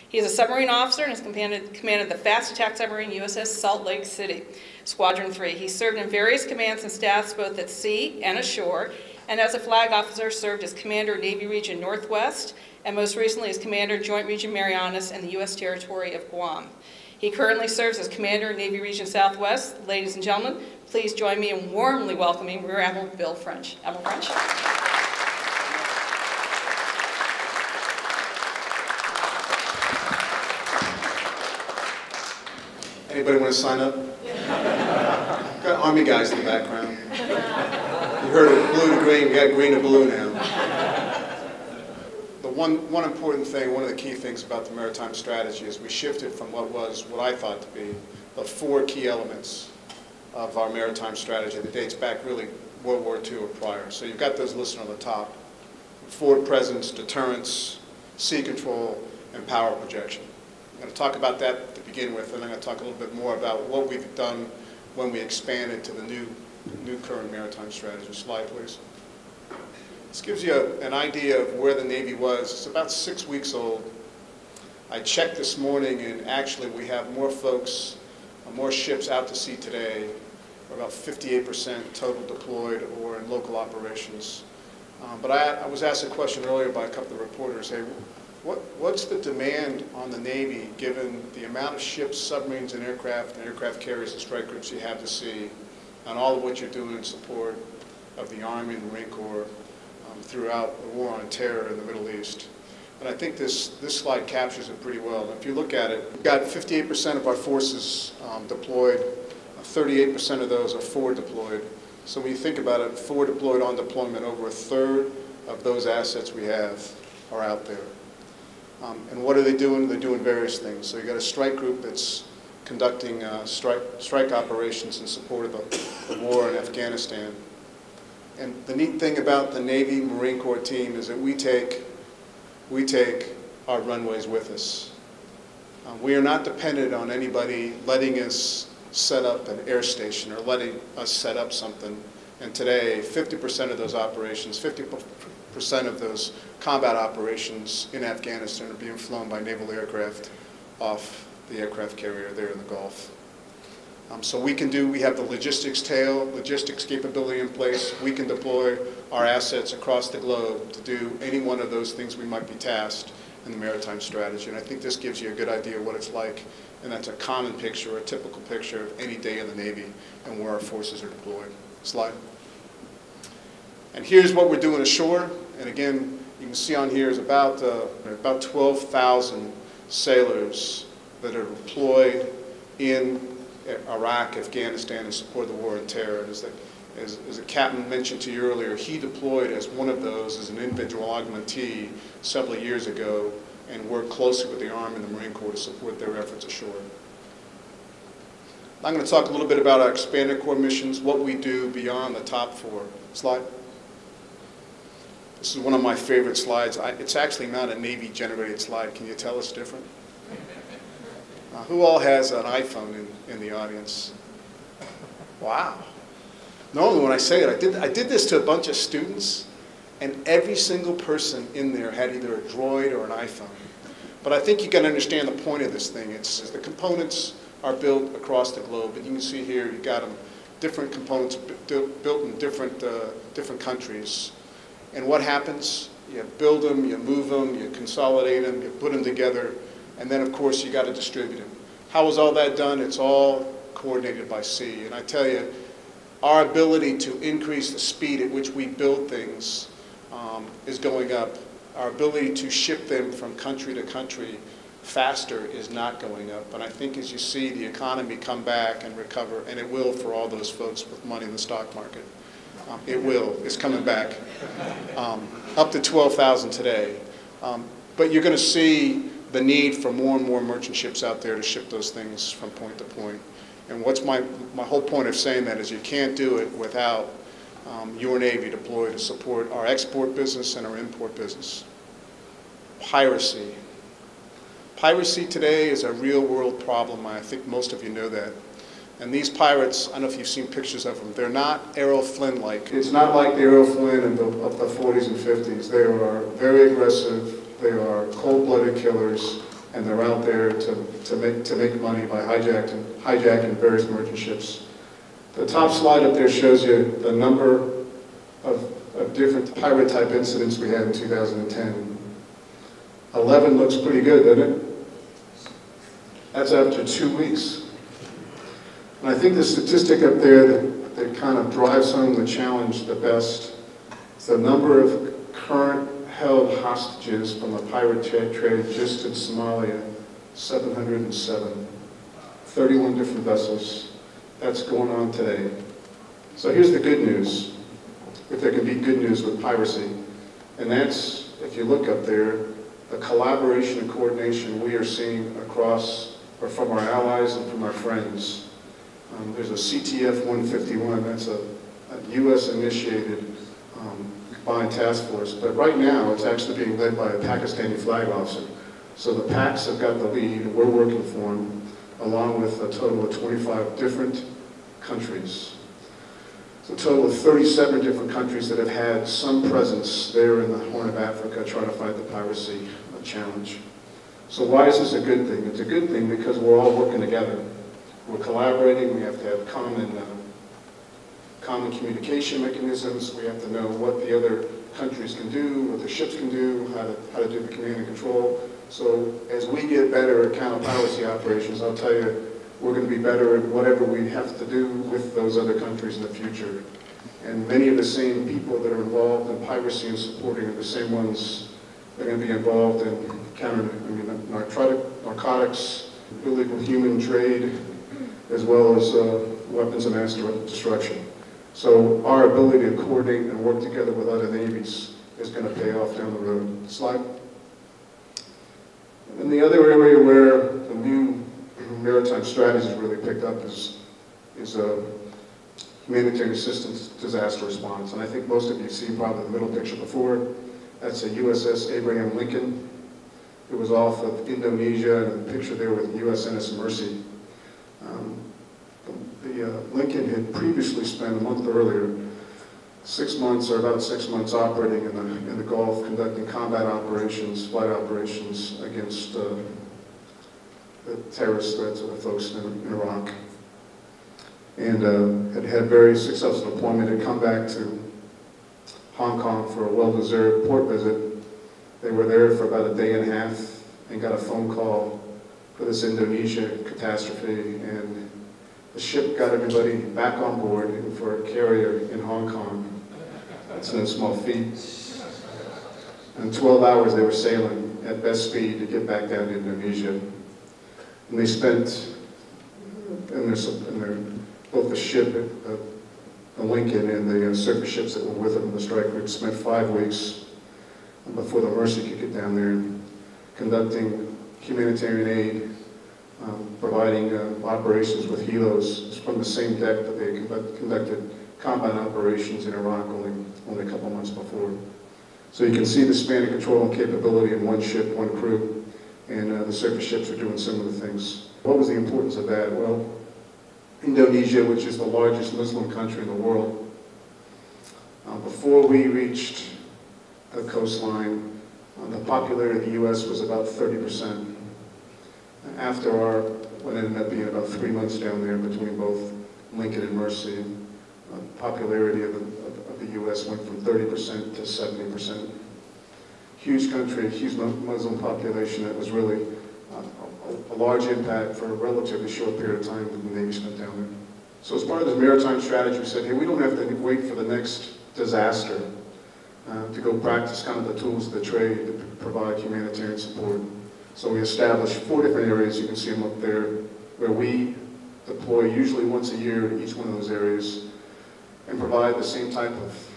He is a submarine officer and has commanded the fast attack submarine USS Salt Lake City, Squadron 3. He served in various commands and staffs both at sea and ashore, and as a flag officer served as Commander Navy Region Northwest, and most recently as Commander Joint Region Marianas in the U.S. territory of Guam. He currently serves as Commander Navy Region Southwest. Ladies and gentlemen, please join me in warmly welcoming Rear Admiral Bill French. Admiral French. Anybody want to sign up? Got Army guys in the background. You heard of blue to green, we got green to blue now. The one important thing, one of the key things about the maritime strategy is we shifted from what I thought to be the 4 key elements of our maritime strategy that dates back really World War II or prior. So you've got those listed on the top: forward presence, deterrence, sea control, and power projection. I'm going to talk about that to begin with, and I'm going to talk a little bit more about what we've done when we expanded to the new current maritime strategy. Slide, please. This gives you an idea of where the Navy was. It's about 6 weeks old. I checked this morning, and actually we have more folks, more ships out to sea today. We're about 58% total deployed or in local operations. But I was asked a question earlier by a couple of reporters, hey, what's the demand on the Navy given the amount of ships, submarines, and aircraft carriers and strike groups you have to sea, and all of what you're doing in support of the Army and the Marine Corps throughout the war on terror in the Middle East? And I think this slide captures it pretty well. And if you look at it, we've got 58% of our forces deployed, 38% of those are forward deployed. So when you think about it, forward deployed on deployment, over a third of those assets we have are out there. And what are they doing? They're doing various things. So you've got a strike group that's conducting strike operations in support of the war in Afghanistan. And the neat thing about the Navy Marine Corps team is that we take our runways with us. We are not dependent on anybody letting us set up an air station or letting us set up something. And today, 50% of those operations, 50% of those combat operations in Afghanistan are being flown by naval aircraft off the aircraft carrier there in the Gulf. So we have the logistics capability in place. We can deploy our assets across the globe to do any one of those things we might be tasked in the maritime strategy. And I think this gives you a good idea of what it's like, and that's a common picture, a typical picture of any day in the Navy and where our forces are deployed. Slide. And here's what we're doing ashore. And again, you can see on here is about 12,000 sailors that are deployed in Iraq, Afghanistan, in support of the war on terror. As the captain mentioned to you earlier, he deployed as one of those as an individual augmentee several years ago and worked closely with the Army and the Marine Corps to support their efforts ashore. I'm going to talk a little bit about our expanded core missions, what we do beyond the top 4. Slide. This is one of my favorite slides. It's actually not a Navy-generated slide. Can you tell it's different? Who all has an iPhone in the audience? Wow. Normally when I say it, I did this to a bunch of students, and every single person in there had either a Droid or an iPhone. But I think you can understand the point of this thing. It's the components are built across the globe, and you can see here you've got them, different components built in different countries. And what happens? You build them, you move them, you consolidate them, you put them together, and then of course you got to distribute them. How is all that done? It's all coordinated by sea. And I tell you, our ability to increase the speed at which we build things is going up. Our ability to ship them from country to country faster is not going up. And I think as you see the economy come back and recover, and it will for all those folks with money in the stock market, it will. It's coming back. Up to 12,000 today. But you're going to see the need for more and more merchant ships out there to ship those things from point to point. And what's my whole point of saying that is you can't do it without your Navy deployed to support our export business and our import business. Piracy. Piracy today is a real world problem. I think most of you know that. And these pirates, I don't know if you've seen pictures of them, they're not Errol Flynn-like. It's not like the Errol Flynn of the 40s and 50s. They are very aggressive. They are cold-blooded killers. and they're out there to make money by hijacking various merchant ships. The top slide up there shows you the number of different pirate-type incidents we had in 2010. 11 looks pretty good, doesn't it? That's after 2 weeks. And I think the statistic up there that kind of drives home the challenge the best is the number of current held hostages from the pirate trade just in Somalia, 707. 31 different vessels. That's going on today. So here's the good news, if there can be good news with piracy, and that's, if you look up there, the collaboration and coordination we are seeing across, or from our allies and from our friends. There's a CTF 151, that's a US-initiated combined task force, but right now it's actually being led by a Pakistani flag officer. So the PACs have got the lead, and we're working for them, along with a total of 25 different countries. So a total of 37 different countries that have had some presence there in the Horn of Africa trying to fight the piracy challenge. So why is this a good thing? It's a good thing because we're all working together. We're collaborating, we have to have common communication mechanisms, we have to know what the other countries can do, what the ships can do, how to do the command and control. So as we get better at counter-piracy operations, I'll tell you, we're going to be better at whatever we have to do with those other countries in the future. And many of the same people that are involved in piracy and supporting are the same ones that are going to be involved in narcotics, illegal human trade, as well as weapons of mass destruction. So our ability to coordinate and work together with other navies is going to pay off down the road. Slide. And the other area where the new maritime strategy has really picked up is humanitarian assistance disaster response. And I think most of you have seen probably the middle picture before. That's a USS Abraham Lincoln. It was off of Indonesia, and the picture there with USNS Mercy. Lincoln had previously spent a month earlier 6 months, or about 6 months, operating in the Gulf, conducting combat operations, flight operations against the terrorist threats of the folks in Iraq. And had had very successful deployment, had come back to Hong Kong for a well-deserved port visit. They were there for about a day and a half and got a phone call for this Indonesia catastrophe, and the ship got everybody back on board for a carrier in Hong Kong. That's no small feat. In 12 hours they were sailing at best speed to get back down to Indonesia. And they spent, both the ship, the Lincoln, and the surface ships that were with them in the strike group spent 5 weeks before the Mercy could get down there, conducting humanitarian aid, providing operations with helos from the same deck that they conducted combat operations in Iraq only a couple months before. So you can see the span of control and capability in one ship, one crew, and the surface ships are doing similar things. What was the importance of that? Well, Indonesia, which is the largest Muslim country in the world, before we reached the coastline, the popularity of the U.S. was about 30%. After what ended up being about 3 months down there between both Lincoln and Mercy, popularity of the U.S. went from 30% to 70%. Huge country, huge Muslim population. That was really a large impact for a relatively short period of time that the Navy spent down there. So as part of this maritime strategy, we said, hey, we don't have to wait for the next disaster to go practice kind of the tools of the trade to provide humanitarian support. So we established 4 different areas, you can see them up there, where we deploy usually once a year to each one of those areas and provide the same type of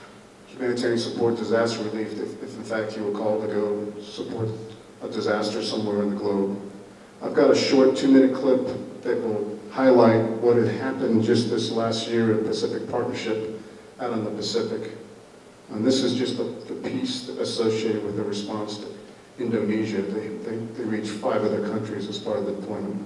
humanitarian support, disaster relief, if in fact you were called to go support a disaster somewhere in the globe. I've got a short 2-minute clip that will highlight what had happened just this last year at Pacific Partnership out in the Pacific. And this is just the piece associated with the response to Indonesia. They reached 5 other countries as part of the deployment.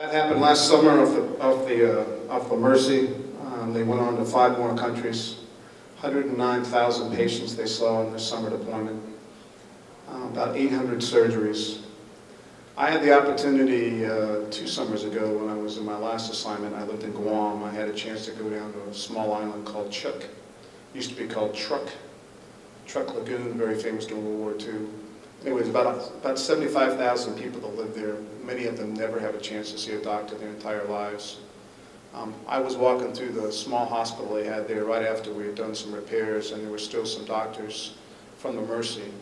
That happened last summer of the Mercy. They went on to 5 more countries. 109,000 patients they saw in their summer deployment. About 800 surgeries. I had the opportunity 2 summers ago when I was in my last assignment. I lived in Guam. I had a chance to go down to a small island called Chuck. It used to be called Truck Lagoon, very famous during World War II. Anyways, about 75,000 people that live there. Many of them never have a chance to see a doctor their entire lives. I was walking through the small hospital they had there right after we had done some repairs, and there were still some doctors from the Mercy.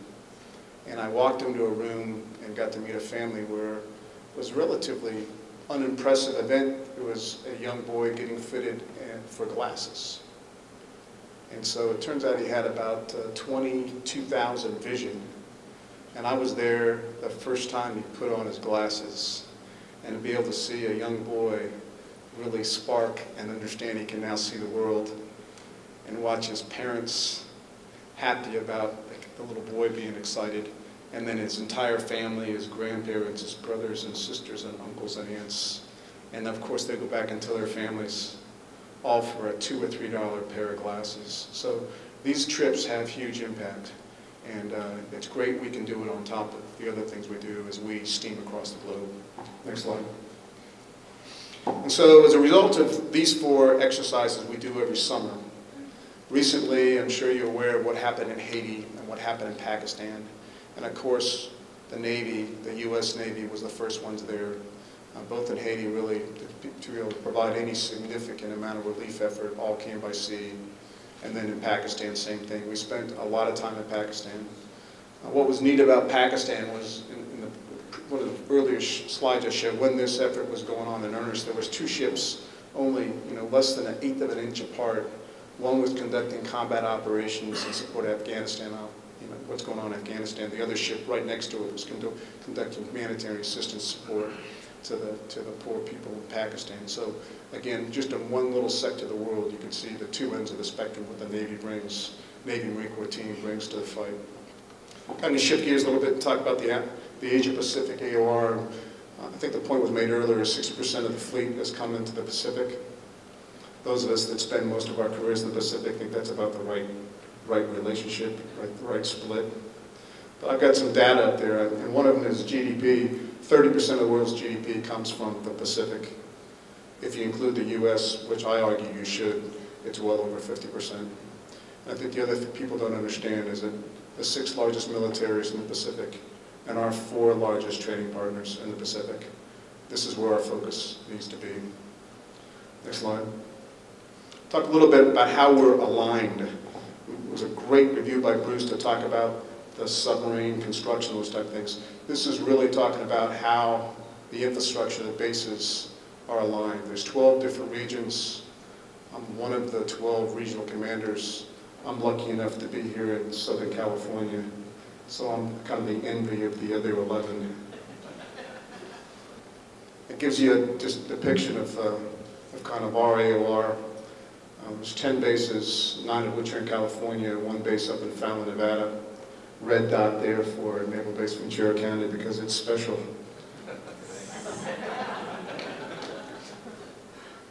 And I walked into a room and got to meet a family where it was a relatively unimpressive event. It was a young boy getting fitted for glasses. And so it turns out he had about 22,000 vision. And I was there the first time he put on his glasses, and to be able to see a young boy really spark and understand he can now see the world, and watch his parents happy about the little boy being excited, and then his entire family, his grandparents, his brothers and sisters and uncles and aunts. And of course they go back and tell their families, all for a $2 or $3 pair of glasses. So these trips have huge impact. And it's great we can do it on top of the other things we do as we steam across the globe. Next slide. And so as a result of these 4 exercises we do every summer, recently I'm sure you're aware of what happened in Haiti and what happened in Pakistan. And of course the Navy, the U.S. Navy was the first ones there, both in Haiti really to be able to provide any significant amount of relief effort, all came by sea. And then in Pakistan, same thing. We spent a lot of time in Pakistan. What was neat about Pakistan was, in one of the earlier slides I showed, when this effort was going on in earnest, there was 2 ships, only less than 1/8 of an inch apart. One was conducting combat operations in support of Afghanistan, what's going on in Afghanistan. The other ship right next to it was conducting humanitarian assistance support to the poor people in Pakistan. So again, just in one little sector of the world, you can see the 2 ends of the spectrum what the Navy brings, Navy Marine Corps team brings to the fight. Kind of shift gears a little bit and talk about the Asia Pacific AOR. I think the point was made earlier, 60% of the fleet has come into the Pacific. Those of us that spend most of our careers in the Pacific think that's about the right relationship, the right split. But I've got some data up there, and one of them is GDP. 30% of the world's GDP comes from the Pacific. If you include the U.S., which I argue you should, it's well over 50%. And I think the other thing people don't understand is that the 6 largest militaries in the Pacific and our 4 largest trading partners in the Pacific. This is where our focus needs to be. Next slide. Talk a little bit about how we're aligned. It was a great review by Bruce to talk about the submarine construction, those type of things. This is really talking about how the infrastructure, the bases are aligned. There's 12 different regions. I'm one of the 12 regional commanders. I'm lucky enough to be here in Southern California, so I'm kind of the envy of the other 11. It gives you just a depiction of kind of our AOR. There's 10 bases, 9 of which are in California, 1 base up in Fallon, Nevada. Red dot there for Naval Base Ventura County because it's special.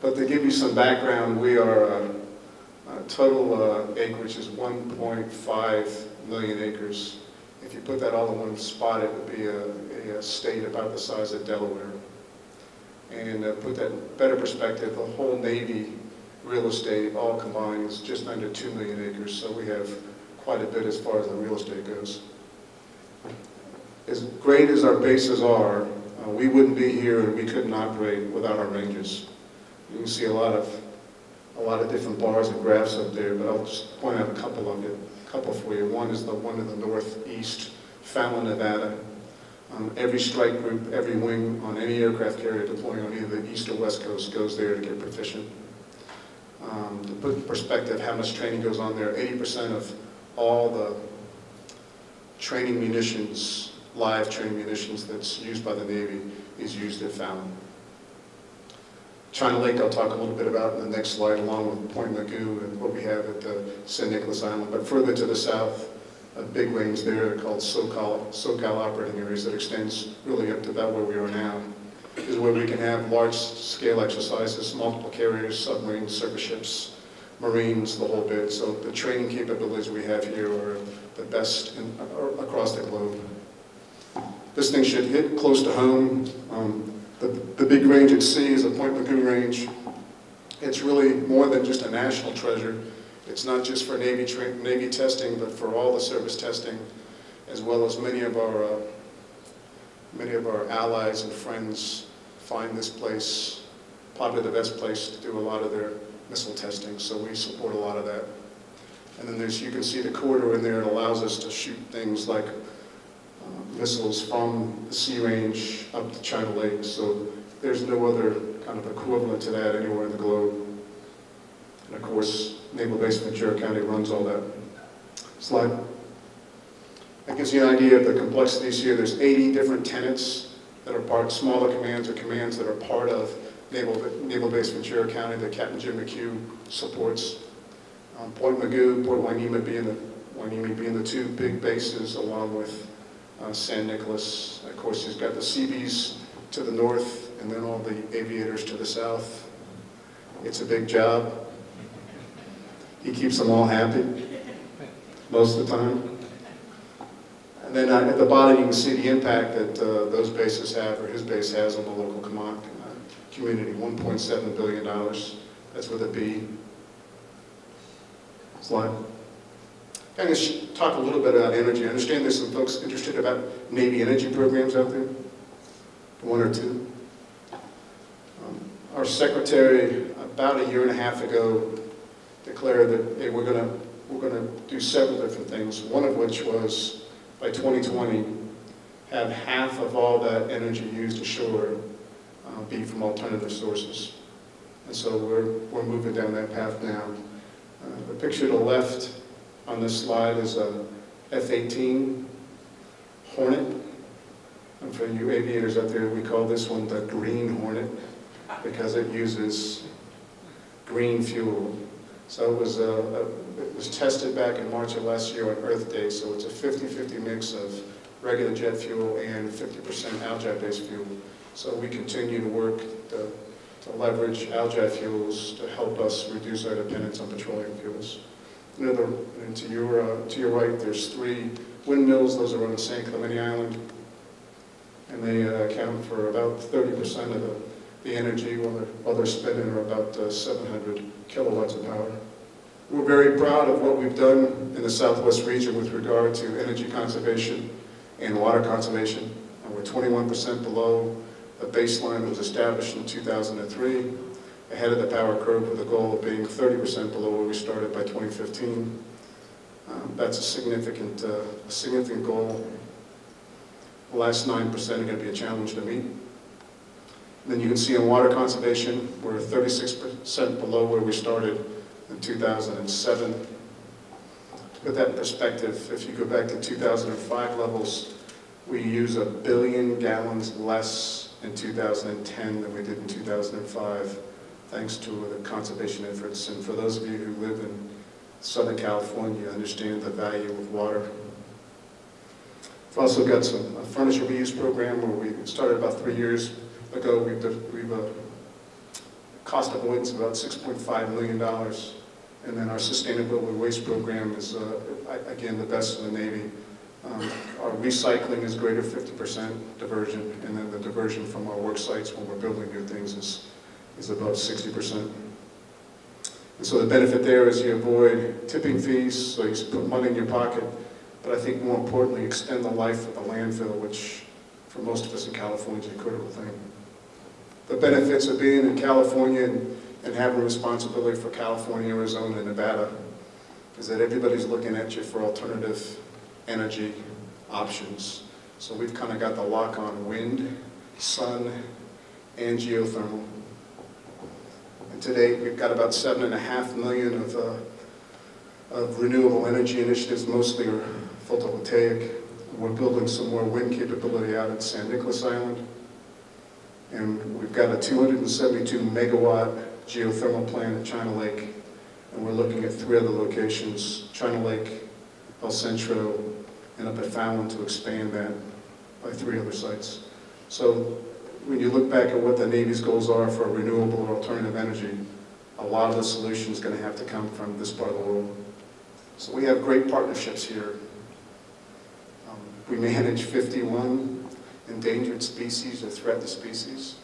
But to give you some background, we are total acreage is 1.5 million acres. If you put that all in one spot, it would be a state about the size of Delaware. And put that in better perspective, the whole Navy real estate all combined is just under 2 million acres, so we have quite a bit as far as the real estate goes. As great as our bases are, we wouldn't be here and we couldn't operate without our ranges. You can see a lot of different bars and graphs up there, but I'll just point out a couple for you. One is the one in the northeast, Fallon, Nevada. Every strike group, every wing on any aircraft carrier deploying on either the east or west coast goes there to get proficient. To put in perspective how much training goes on there, 80% of all the training munitions, live training munitions that's used by the Navy is used at Fallon. China Lake I'll talk a little bit about in the next slide, along with Point Mugu and what we have at San Nicolas Island. But further to the south, a big range there called SoCal operating areas that extends really up to about where we are now. is where we can have large-scale exercises, multiple carriers, submarines, surface ships, Marines, the whole bit. So the training capabilities we have here are the best across the globe. This thing should hit close to home. The big range at sea is the Point Magoo range. It's really more than just a national treasure. It's not just for Navy testing, but for all the service testing, as well as many of our allies and friends find this place probably the best place to do a lot of their missile testing, so we support a lot of that. And then you can see the corridor in there. It allows us to shoot things like missiles from the sea range up to China Lake, so there's no other kind of equivalent to that anywhere in the globe. And of course, Naval Base Ventura County runs all that. Slide. That gives you an idea of the complexities here. There's 80 different tenants that are part, smaller commands or commands that are part of Naval Base Ventura County that Captain Jim McHugh supports. Point Magoo, Port Hueneme being the two big bases, along with San Nicolas. Of course, he's got the Seabees to the north, and then all the aviators to the south. It's a big job. He keeps them all happy, most of the time. And then at the bottom, you can see the impact that those bases have, or his base has, on the local community. $1.7 billion. That's with a B. Slide. I'm going to talk a little bit about energy. I understand there's some folks interested about Navy energy programs out there. One or two. Our secretary, about a year and a half ago, declared that, hey, we're going to do several different things. One of which was, by 2020, have half of all that energy used ashore be from alternative sources. And so we're moving down that path now. The picture to the left on this slide is a F-18 Hornet. And for you aviators out there, we call this one the Green Hornet because it uses green fuel. So it was tested back in March of last year on Earth Day, so it's a 50-50 mix of regular jet fuel and 50% algal-based fuel. So we continue to work to leverage algal fuels to help us reduce our dependence on petroleum fuels. And to your right, there's 3 windmills. Those are on San Clemente Island, and they account for about 30% of the energy while they're spending are about 700 kilowatts of power. We're very proud of what we've done in the Southwest region with regard to energy conservation and water conservation. We're 21% below the baseline that was established in 2003, ahead of the power curve with a goal of being 30% below where we started by 2015. That's a significant goal. The last 9% are going to be a challenge to meet. And then you can see in water conservation, we're 36% below where we started in 2007. To put that in perspective, if you go back to 2005 levels, we use 1 billion gallons less in 2010 than we did in 2005, thanks to the conservation efforts. And for those of you who live in Southern California, understand the value of water. We've also got a furniture reuse program where we started about 3 years ago. We've cost avoidance of about $6.5 million. And then our sustainability waste program is, again, the best in the Navy. Our recycling is greater 50% diversion, and then the diversion from our work sites when we're building new things is above 60%. And so the benefit there is you avoid tipping fees, so you put money in your pocket, but I think more importantly, extend the life of the landfill, which for most of us in California is a critical thing. The benefits of being in California and having responsibility for California, Arizona, and Nevada is that everybody's looking at you for alternative energy options. So we've kind of got the lock on wind, sun, and geothermal. And today we've got about 7.5 million of renewable energy initiatives, mostly are photovoltaic. We're building some more wind capability out at San Nicolas Island. And we've got a 272 megawatt geothermal plant at China Lake. And we're looking at 3 other locations, China Lake, El Centro, and up at Fallon to expand that by 3 other sites. So when you look back at what the Navy's goals are for renewable or alternative energy, a lot of the solution is going to have to come from this part of the world. So we have great partnerships here. We manage 51 endangered species or threatened species.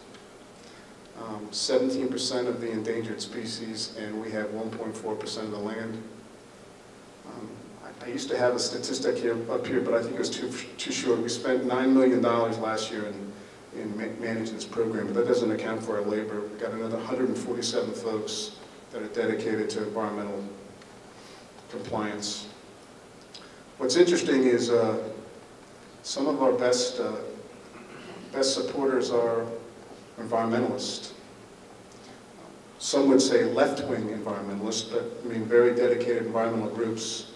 17% of the endangered species, and we have 1.4% of the land. I used to have a statistic up here, but I think it was too short. We spent $9 million last year in managing this program, but that doesn't account for our labor. We've got another 147 folks that are dedicated to environmental compliance. What's interesting is some of our best supporters are environmentalists. Some would say left-wing environmentalists, but I mean very dedicated environmental groups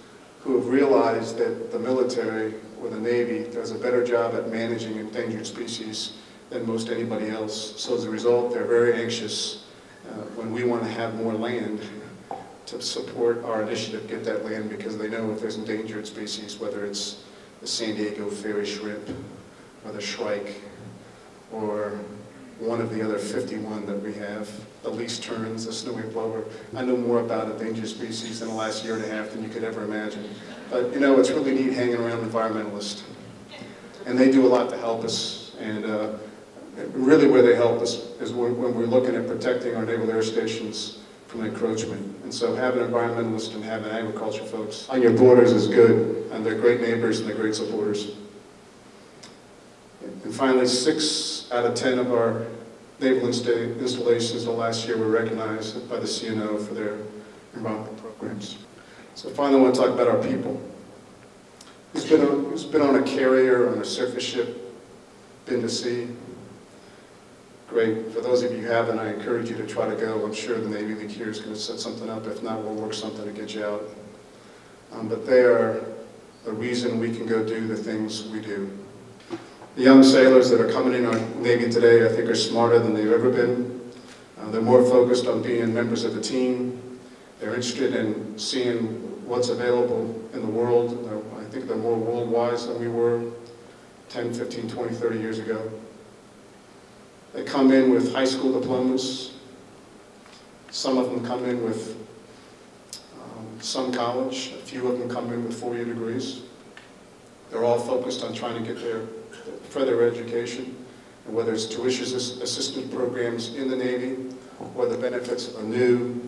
who have realized that the military or the Navy does a better job at managing endangered species than most anybody else. So as a result, they're very anxious when we want to have more land to support our initiative, get that land, because they know if there's endangered species, whether it's the San Diego fairy shrimp or the shrike or one of the other 51 that we have, the least terns, the snowy plover. I know more about endangered species in the last year and a half than you could ever imagine. But you know, it's really neat hanging around environmentalists. And they do a lot to help us. And really where they help us is when we're looking at protecting our naval air stations from encroachment. And so having environmentalists and having agriculture folks on your borders is good. And they're great neighbors and they're great supporters. And finally, 6 out of 10 of our naval installations the last year were recognized by the CNO for their environmental programs. So finally, I want to talk about our people. Who's been on a carrier, on a surface ship, been to sea? Great. For those of you who haven't, I encourage you to try to go. I'm sure the Navy League here is going to set something up. If not, we'll work something to get you out. But they are the reason we can go do the things we do. The young sailors that are coming in our Navy today, I think, are smarter than they've ever been. They're more focused on being members of the team. They're interested in seeing what's available in the world. I think they're more world-wise than we were 10, 15, 20, 30 years ago. They come in with high school diplomas. Some of them come in with some college. A few of them come in with 4-year degrees. They're all focused on trying to get their further education, and whether it's tuition assistance programs in the Navy or the benefits of a new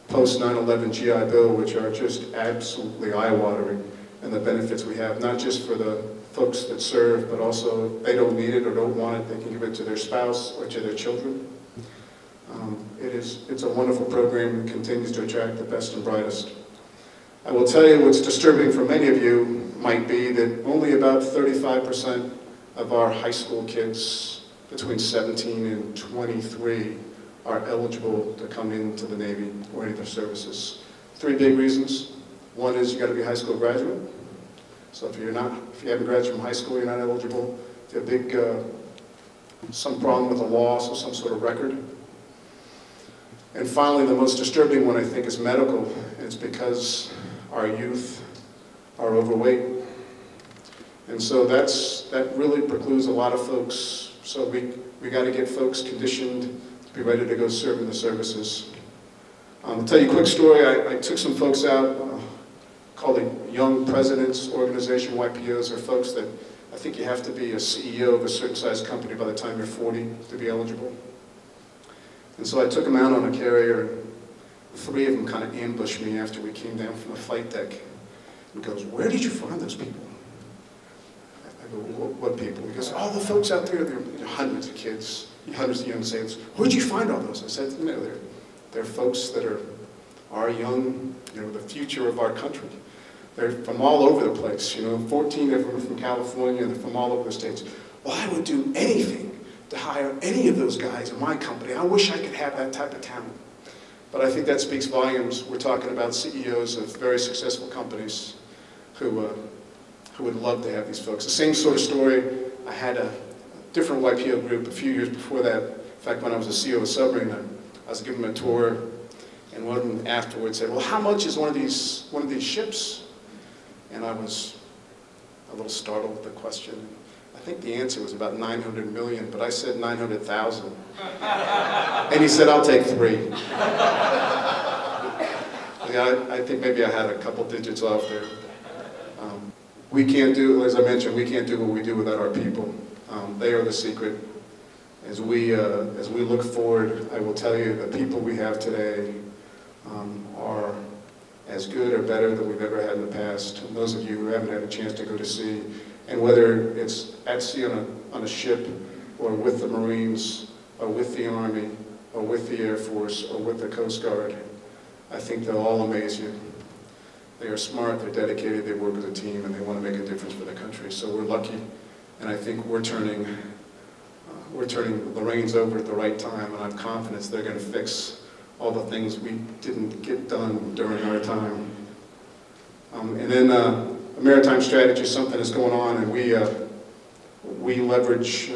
post 9/11 GI Bill, which are just absolutely eye-watering, and the benefits we have, not just for the folks that serve, but also if they don't need it or don't want it, they can give it to their spouse or to their children. It's a wonderful program that continues to attract the best and brightest. I will tell you what's disturbing for many of you might be that only about 35% of our high school kids between 17 and 23 are eligible to come into the Navy or any of their services. 3 big reasons. One is you got to be a high school graduate. So if you haven't graduated from high school, you're not eligible. If you have some problem with a loss or some sort of record. And finally, the most disturbing one, I think, is medical. And it's because our youth are overweight. And so that really precludes a lot of folks. So we got to get folks conditioned to be ready to go serve in the services. To tell you a quick story, I took some folks out called the Young Presidents Organization. YPOs are folks that I think you have to be a CEO of a certain size company by the time you're 40 to be eligible. And so I took them out on a carrier, and 3 of them kind of ambushed me after we came down from the flight deck. And goes, "Where did you find those people?" I go, "What people?" He goes, "Oh, the folks out there, there are hundreds of kids, hundreds of young sailors. Where'd you find all those?" I said, "You know, they're folks that are young, you know, the future of our country. They're from all over the place, you know, 14 of them are from California, they're from all over the states. Well, I would do anything to hire any of those guys in my company. I wish I could have that type of talent." But I think that speaks volumes. We're talking about CEOs of very successful companies who would love to have these folks. The same sort of story, I had a different YPO group a few years before that. In fact, when I was a CEO of a submarine, I was giving them a tour, and one of them afterwards said, "Well, how much is one of these ships?" And I was a little startled with the question. I think the answer was about 900 million, but I said 900,000. And he said, I'll take 3. Yeah, I think maybe I had a couple digits off there. We can't do, as I mentioned, we can't do what we do without our people. They are the secret. As we look forward, I will tell you the people we have today are as good or better than we've ever had in the past. And those of you who haven't had a chance to go to sea, and whether it's at sea on a ship, or with the Marines, or with the Army, or with the Air Force, or with the Coast Guard, I think they'll all amaze you. They are smart, they're dedicated, they work as a team, and they want to make a difference for the country. So we're lucky, and I think we're turning the reins over at the right time, and I have confidence they're going to fix all the things we didn't get done during our time. And then a maritime strategy is something that's going on, and we leverage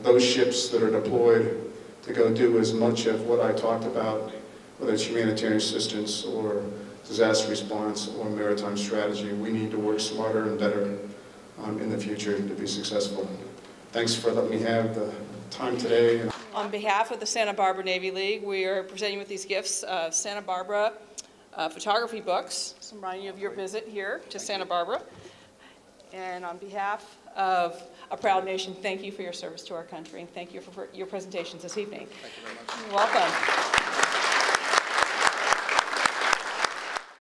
those ships that are deployed to go do as much of what I talked about, whether it's humanitarian assistance or disaster response or maritime strategy. We need to work smarter and better in the future to be successful. Thanks for letting me have the time today. On behalf of the Santa Barbara Navy League, we are presenting you with these gifts of Santa Barbara photography books, to remind you of your visit here to Santa Barbara. And on behalf of a proud nation, thank you for your service to our country, and thank you for your presentations this evening. Thank you very much. You're welcome.